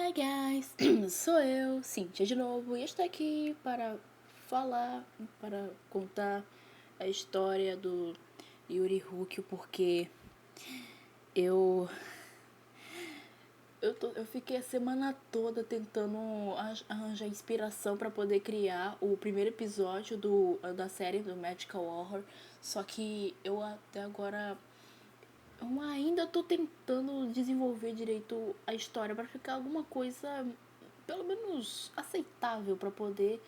Hi guys, sou eu, Cíntia de novo, e estou aqui para contar a história do Yuri Hook, porque eu eu fiquei a semana toda tentando arranjar inspiração para poder criar o primeiro episódio da série do Magical Horror, só que eu até agora eu ainda tô tentando desenvolver direito a história para ficar alguma coisa pelo menos aceitável para poder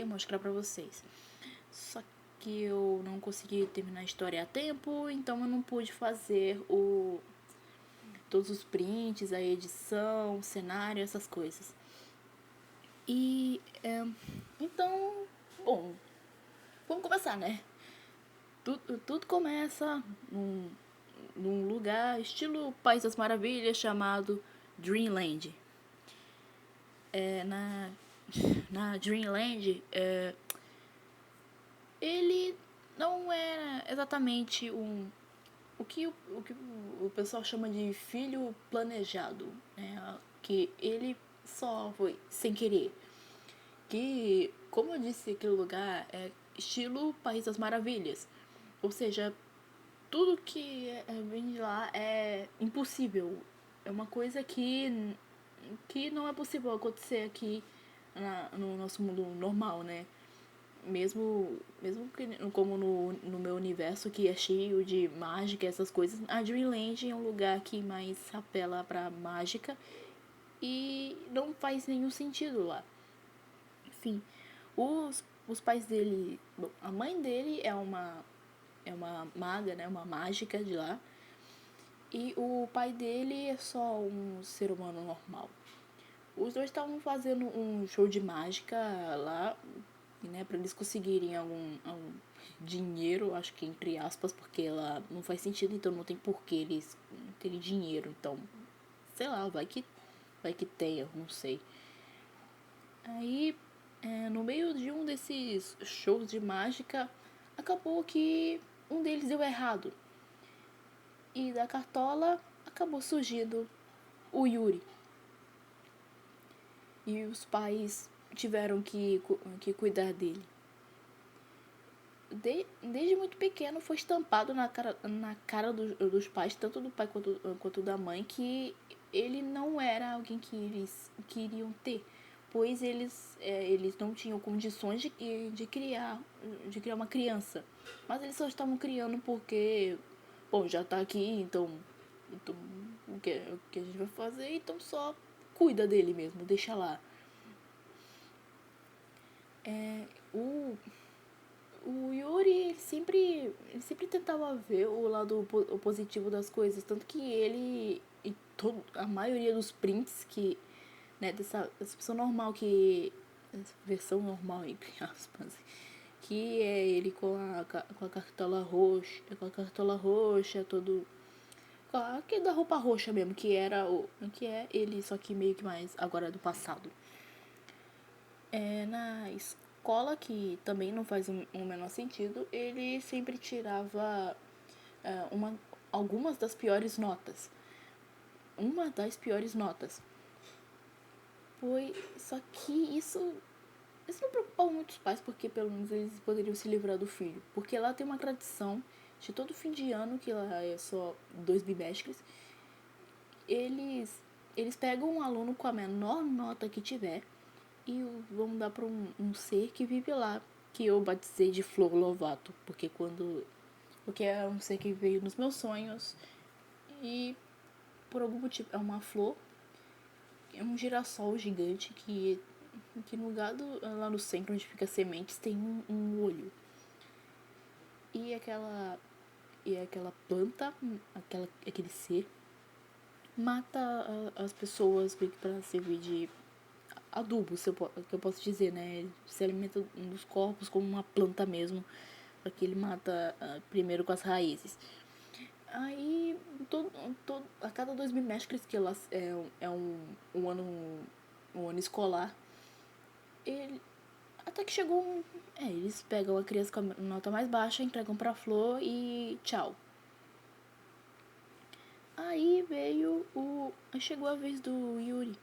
mostrar para vocês. Só que eu não consegui terminar a história a tempo, então eu não pude fazer todos os prints, a edição, o cenário, essas coisas. E então, bom, vamos começar, né? Tudo começa num lugar estilo País das Maravilhas chamado Dreamland. Na Dreamland, ele não era exatamente o que o pessoal chama de filho planejado, né? Que ele só foi sem querer. Que, como eu disse, aquele lugar é estilo País das Maravilhas. Ou seja, tudo que vem de lá é impossível. É uma coisa que não é possível acontecer aqui no nosso mundo normal, né? Mesmo que, como no meu universo que é cheio de mágica e essas coisas, a Dreamland é um lugar que mais apela pra mágica e não faz nenhum sentido lá. Enfim, os pais dele... Bom, a mãe dele é uma maga, né? Uma mágica de lá. E o pai dele é só um ser humano normal. Os dois estavam fazendo um show de mágica lá, né, para eles conseguirem algum dinheiro, acho que entre aspas, porque ela não faz sentido, então não tem porquê eles terem dinheiro. Então, sei lá, vai que tenha, não sei. Aí, no meio de um desses shows de mágica, acabou que um deles deu errado. E da cartola acabou surgindo o Yuri. E os pais tiveram que cuidar dele. Desde muito pequeno foi estampado na cara dos pais, tanto do pai quanto da mãe, que ele não era alguém que eles queriam ter, pois eles não tinham condições de criar uma criança. Mas eles só estavam criando porque, bom, já tá aqui, então o que a gente vai fazer? Então só cuida dele mesmo, deixa lá. O Yuri ele sempre tentava ver o lado positivo das coisas, tanto que ele e a maioria dos prints que, né, dessa pessoa normal, que essa versão normal entre aspas, que é ele com a cartola roxa, todo aquele da roupa roxa mesmo, que é ele, só que meio que mais agora do passado. Na escola, que também não faz um menor sentido, ele sempre tirava algumas das piores notas. Uma das piores notas. Só que isso não preocupava muito os pais, porque pelo menos eles poderiam se livrar do filho. Porque lá tem uma tradição de todo fim de ano, que lá é só 2 bimestres, eles pegam um aluno com a menor nota que tiver e vão dar para um ser que vive lá, que eu batizei de Flor Lovato, porque é um ser que veio nos meus sonhos e por algum motivo é uma flor, é um girassol gigante que no lugar lá no centro onde fica sementes tem um olho. E aquela planta, aquele ser mata as pessoas para servir de adubo, que eu posso dizer, né? Ele se alimenta dos corpos como uma planta mesmo, porque ele mata primeiro com as raízes. Aí, a cada 2 bimestres, que elas é um ano escolar, até que chegou eles pegam a criança com a nota mais baixa, entregam pra Flor e tchau. Aí chegou a vez do Yuri,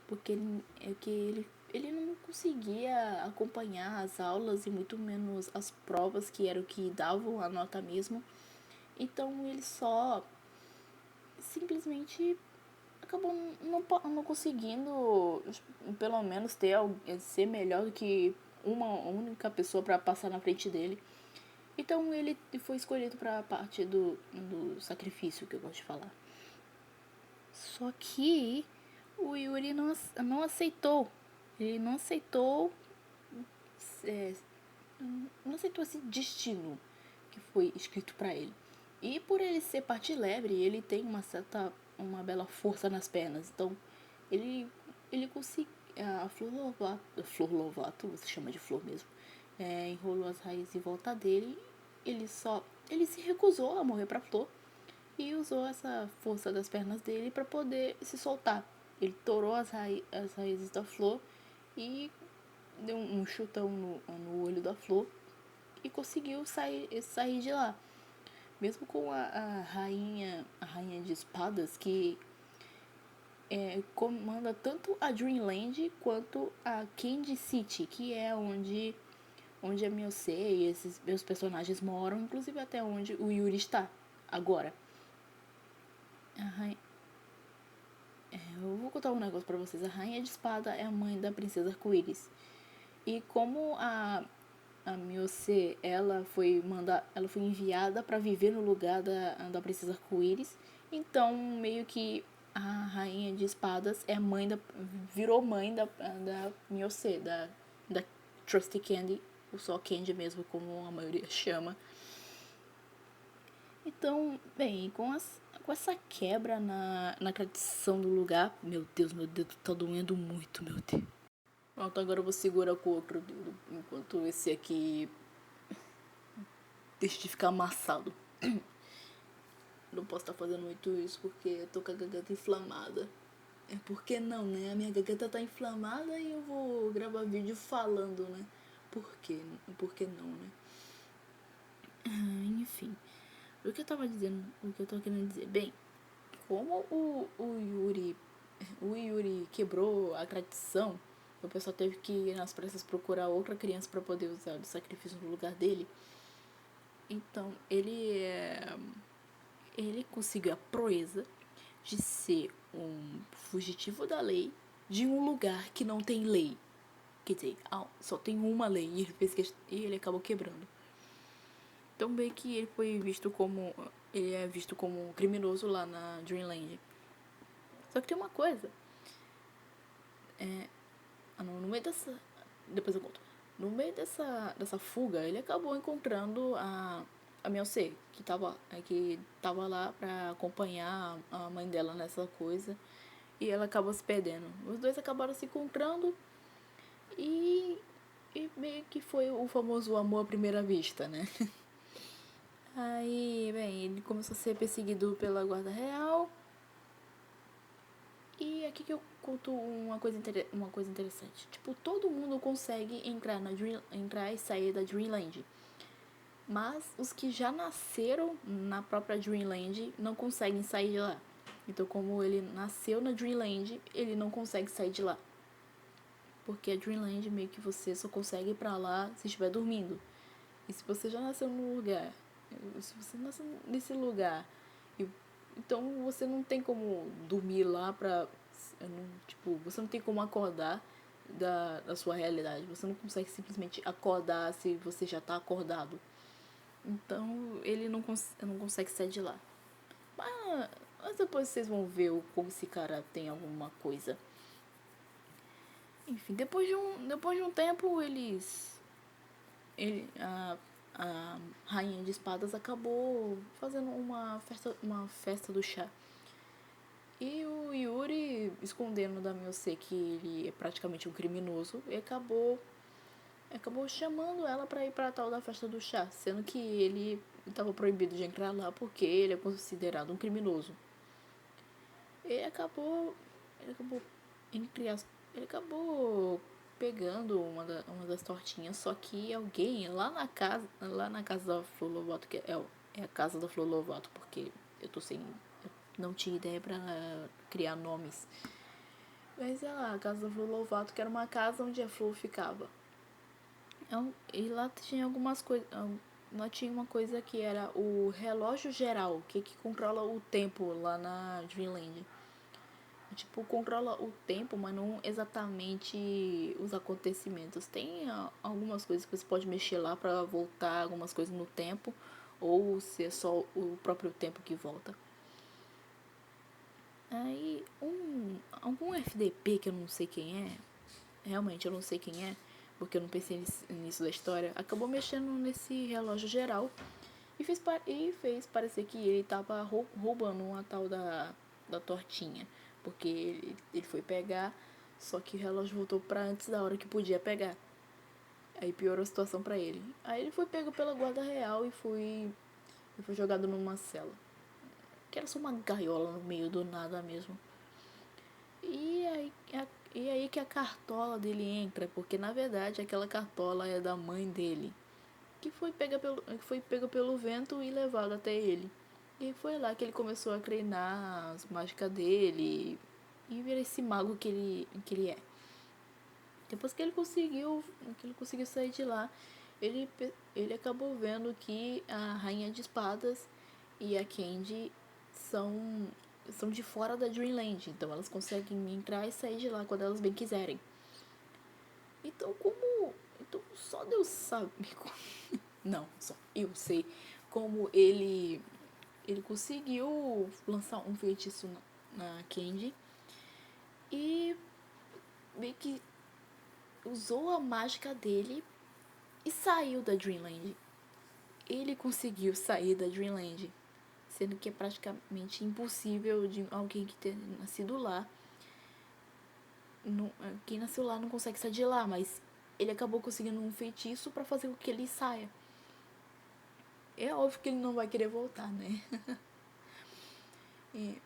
porque ele não conseguia acompanhar as aulas e muito menos as provas, que era o que davam a nota mesmo. Então ele só simplesmente acabou não conseguindo, pelo menos ser melhor do que uma única pessoa para passar na frente dele. Então ele foi escolhido para a parte do sacrifício, que eu gosto de falar. Só que o Yuri não aceitou. Ele não aceitou. É, não aceitou esse destino que foi escrito para ele. E por ele ser parte lebre, ele tem uma bela força nas pernas. Então ele conseguiu. A Flor Lovato, você chama de flor mesmo, enrolou as raízes em volta dele. Ele se recusou a morrer pra Flor e usou essa força das pernas dele para poder se soltar. Ele torou as raízes da Flor e deu um chutão no olho da Flor e conseguiu sair de lá. Mesmo com a rainha de espadas, que comanda tanto a Dreamland quanto a Candy City, que é onde a Miyose e esses meus personagens moram, inclusive até onde o Yuri está agora. Eu vou contar um negócio pra vocês. A Rainha de Espada é a mãe da Princesa Arco-Íris. E como a Miyose, ela foi enviada para viver no lugar da Princesa Arco-Íris, então meio que a Rainha de Espadas virou mãe da Miyose, da Trusty Candy, ou só Candy mesmo, como a maioria chama. Então, bem, com essa quebra na tradição do lugar, meu Deus, meu dedo tá doendo muito, meu Deus. Pronto, agora eu vou segurar com o outro dedo, enquanto esse aqui deixa de ficar amassado. Não posso estar fazendo muito isso porque eu tô com a garganta inflamada. É porque não, né? A minha garganta tá inflamada e eu vou gravar vídeo falando, né? Por quê? Por que não, né? Enfim. O que eu tava dizendo, o que eu tô querendo dizer? Bem, como o Yuri quebrou a tradição, o pessoal teve que ir nas pressas procurar outra criança para poder usar o sacrifício no lugar dele. Então, ele conseguiu a proeza de ser um fugitivo da lei de um lugar que não tem lei. Quer dizer, só tem uma lei e ele acabou quebrando. Então bem que ele é visto como um criminoso lá na Dreamland. Só que tem uma coisa. No meio dessa... Depois eu conto. No meio dessa fuga, ele acabou encontrando a Miyose, que tava lá pra acompanhar a mãe dela nessa coisa. E ela acabou se perdendo. Os dois acabaram se encontrando e meio que foi o famoso amor à primeira vista, né? Aí, bem, ele começou a ser perseguido pela guarda real. E aqui que eu conto uma coisa interessante. Tipo, todo mundo consegue entrar e sair da Dreamland. Mas os que já nasceram na própria Dreamland não conseguem sair de lá. Então, como ele nasceu na Dreamland, ele não consegue sair de lá. Porque a Dreamland meio que você só consegue ir pra lá se estiver dormindo. E se você já nasceu no lugar, se você nasceu nesse lugar, então você não tem como dormir lá pra... Tipo, você não tem como acordar da sua realidade. Você não consegue simplesmente acordar se você já tá acordado. Então ele não consegue sair de lá. Mas depois vocês vão ver como esse cara tem alguma coisa. Enfim, depois de um tempo a Rainha de Espadas acabou fazendo uma festa do chá. E o Yuri, escondendo da Miyose que ele é praticamente um criminoso, acabou chamando ela pra ir pra tal da festa do chá, sendo que ele estava proibido de entrar lá porque ele é considerado um criminoso. Ele acabou ele acabou pegando uma das tortinhas, só que alguém lá na casa da Flor Lovato, que é a casa da Flor Lovato, porque eu tô sem não tinha ideia pra criar nomes. Mas sei lá, a casa do Lovato, que era uma casa onde a Flor ficava. E lá tinha algumas coisas. Lá tinha uma coisa que era o relógio geral, que controla o tempo lá na Dreamland. Tipo, controla o tempo, mas não exatamente os acontecimentos. Tem algumas coisas que você pode mexer lá pra voltar algumas coisas no tempo, ou se é só o próprio tempo que volta. Aí, algum FDP que eu não sei quem é, realmente eu não sei quem é, porque eu não pensei nisso da história, acabou mexendo nesse relógio geral e fez parecer que ele tava roubando uma tal da tortinha. Porque ele foi pegar, só que o relógio voltou pra antes da hora que podia pegar. Aí piorou a situação pra ele. Aí ele foi pego pela guarda real e foi jogado numa cela. Que era só uma gaiola no meio do nada mesmo. E aí que a cartola dele entra, porque na verdade aquela cartola é da mãe dele, que foi pega pelo vento e levada até ele. E foi lá que ele começou a treinar as mágicas dele e ver esse mago que ele é. Depois que ele conseguiu sair de lá, ele acabou vendo que a Rainha de Espadas e a Candy são de fora da Dreamland, então elas conseguem entrar e sair de lá quando elas bem quiserem. Então só Deus sabe. Não, só eu sei como ele conseguiu lançar um feitiço na Candy e meio que usou a mágica dele e saiu da Dreamland. Ele conseguiu sair da Dreamland, sendo que é praticamente impossível de alguém que tenha nascido lá. Não, quem nasceu lá não consegue sair de lá, mas ele acabou conseguindo um feitiço para fazer com que ele saia. É óbvio que ele não vai querer voltar, né?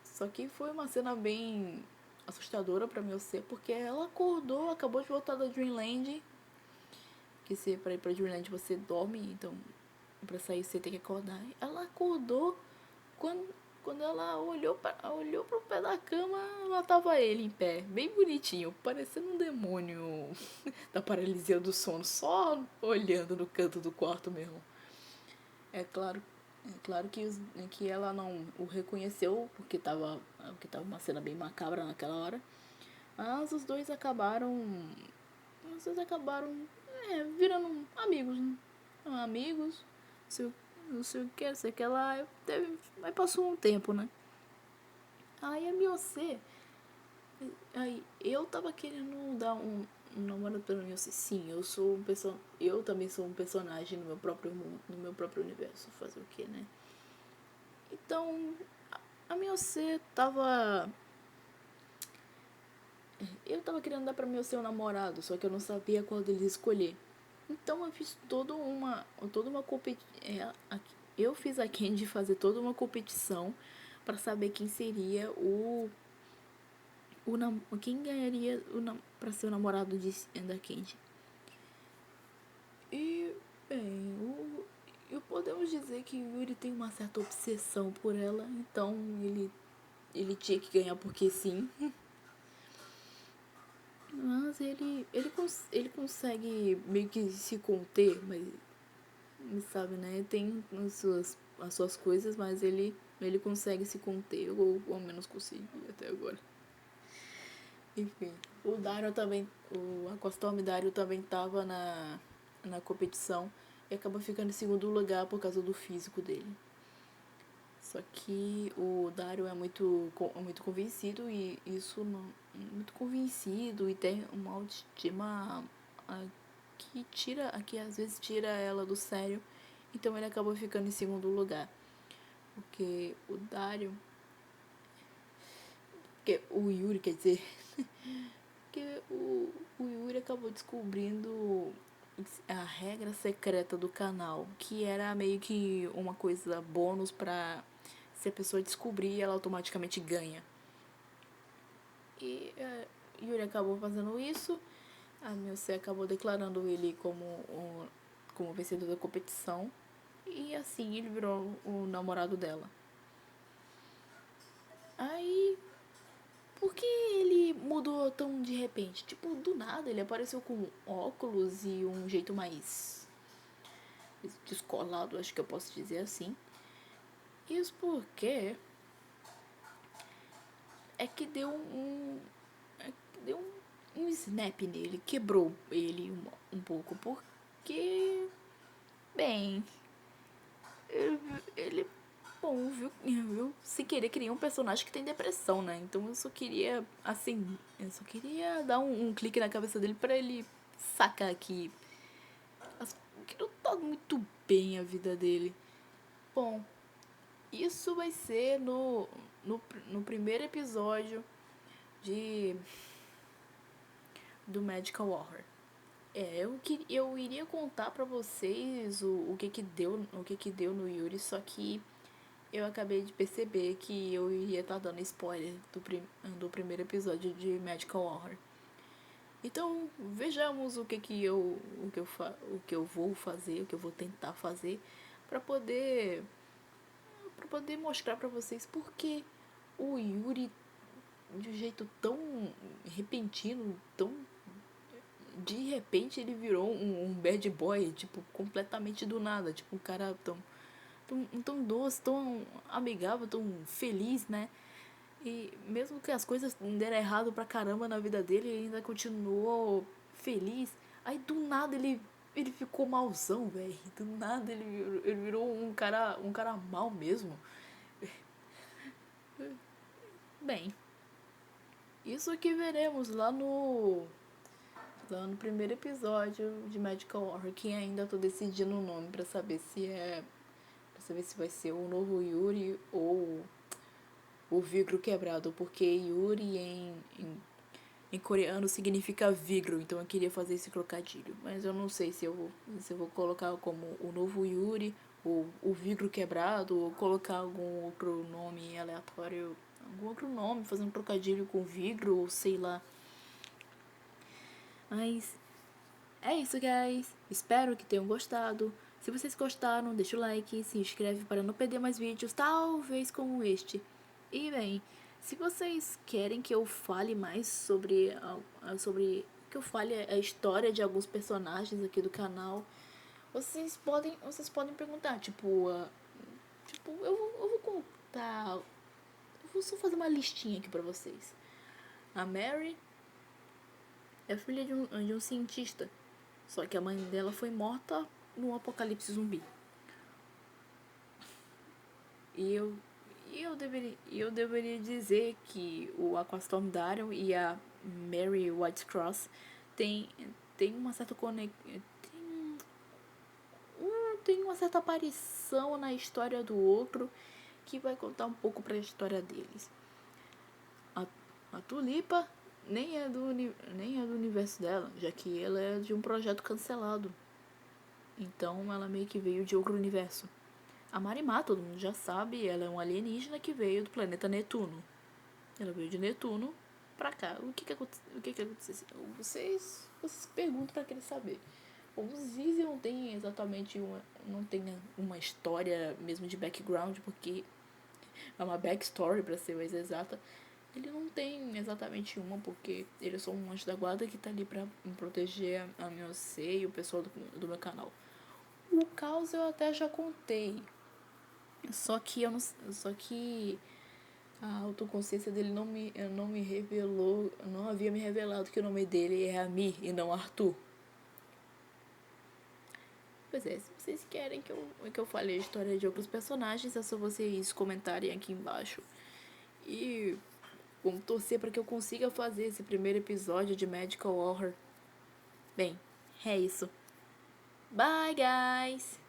Só que foi uma cena bem assustadora pra Mel-C, porque ela acordou, acabou de voltar da Dreamland. Que se pra ir pra Dreamland você dorme, então pra sair você tem que acordar. Ela acordou quando ela olhou pro pé da cama, lá tava ele em pé, bem bonitinho, parecendo um demônio da paralisia do sono, só olhando no canto do quarto mesmo. É claro, que ela não o reconheceu, porque tava uma cena bem macabra naquela hora. Mas os dois acabaram. Virando amigos, né? Amigos, não sei o que, sei que lá. Aí passou um tempo, né? Aí a Beyoncé. Aí eu tava querendo dar um namorado pra Beyoncé. Sim, eu também sou um personagem no meu próprio mundo, no meu próprio universo. Fazer o que, né? Então, a Beyoncé tava. Eu tava querendo dar pra Beyoncé um namorado, só que eu não sabia qual deles escolher. Então eu fiz toda uma competição. Eu fiz a Candy fazer toda uma competição pra saber quem seria quem ganharia pra ser o namorado da Candy. E, bem, podemos dizer que o Yuri tem uma certa obsessão por ela, então ele tinha que ganhar porque sim. Mas ele consegue meio que se conter, mas sabe, né? Tem as suas coisas, mas ele consegue se conter, ou ao menos conseguiu até agora. Enfim, o Dario também, o Aquastome Dario também tava na competição e acabou ficando em segundo lugar por causa do físico dele. Só que o Dario é muito convencido e isso não. Muito convencido e tem uma autoestima que às vezes tira ela do sério. Então ele acabou ficando em segundo lugar. Porque o Dario. Porque o Yuri, quer dizer. Porque o Yuri acabou descobrindo a regra secreta do canal, que era meio que uma coisa bônus pra se a pessoa descobrir, ela automaticamente ganha. E Yuri acabou fazendo isso. A Mel-C acabou declarando ele como vencedor da competição. E assim ele virou o namorado dela. Aí, por que ele mudou tão de repente? Tipo, do nada, ele apareceu com óculos e um jeito mais descolado, acho que eu posso dizer assim. Isso porque é que deu um snap nele, quebrou ele um pouco, porque, bem, ele bom, viu? Sem querer criar um personagem que tem depressão, né? Então eu só queria, assim, eu só queria dar um clique na cabeça dele pra ele sacar que não tá muito bem a vida dele. Bom, isso vai ser no primeiro episódio de do Magical Horror. Eu iria contar pra vocês o que deu no Yuri, só que eu acabei de perceber que eu iria estar dando spoiler do primeiro episódio de Magical Horror. Então, vejamos o que eu vou fazer, o que eu vou tentar fazer para poder mostrar para vocês por que o Yuri de um jeito tão repentino, tão de repente ele virou um bad boy, tipo, completamente do nada, tipo, um cara tão doce, tão amigável, tão feliz, né? E mesmo que as coisas deram errado pra caramba na vida dele, ele ainda continuou feliz. Aí do nada ele ficou mauzão, velho. Do nada ele virou um cara mal mesmo. Bem, isso que veremos lá no primeiro episódio de Magical Horror, que ainda tô decidindo o nome pra saber se vai ser o novo Yuri ou o Vigro Quebrado, porque Yuri em coreano significa Vigro, então eu queria fazer esse trocadilho. Mas eu não sei se eu vou colocar como o novo Yuri, ou o Vigro Quebrado, ou colocar algum outro nome aleatório, algum outro nome, fazer um trocadilho com Vigro, ou sei lá. Mas é isso, guys. Espero que tenham gostado. Se vocês gostaram, deixa o like, se inscreve para não perder mais vídeos, talvez como este. E bem, se vocês querem que eu fale mais sobre que eu fale a história de alguns personagens aqui do canal, vocês podem perguntar, tipo, eu vou contar, eu vou só fazer uma listinha aqui pra vocês. A Mary é filha de um cientista, só que a mãe dela foi morta no apocalipse zumbi. E eu deveria dizer que o Aquastorm Daryl e a Mary Whitecross tem uma certa tem uma certa aparição na história do outro que vai contar um pouco pra história deles. A, a Tulipa nem é do universo dela, já que ela é de um projeto cancelado. Então ela meio que veio de outro universo. A Marimar, todo mundo já sabe, ela é um alienígena que veio do planeta Netuno. Ela veio de Netuno pra cá. O que aconteceu? Vocês perguntam pra querer saber. O Zizi não tem exatamente não tem uma história mesmo de background, porque é uma backstory pra ser mais exata. Ele não tem exatamente uma, porque ele é só um anjo da guarda que tá ali pra proteger a minha C e o pessoal do meu canal. O caos eu até já contei. Só que a autoconsciência dele não me revelou, não havia me revelado que o nome dele é Amir e não Arthur. Pois é, se vocês querem que eu fale a história de outros personagens, é só vocês comentarem aqui embaixo. E vamos torcer para que eu consiga fazer esse primeiro episódio de Magical Horror. Bem, é isso. Bye, guys!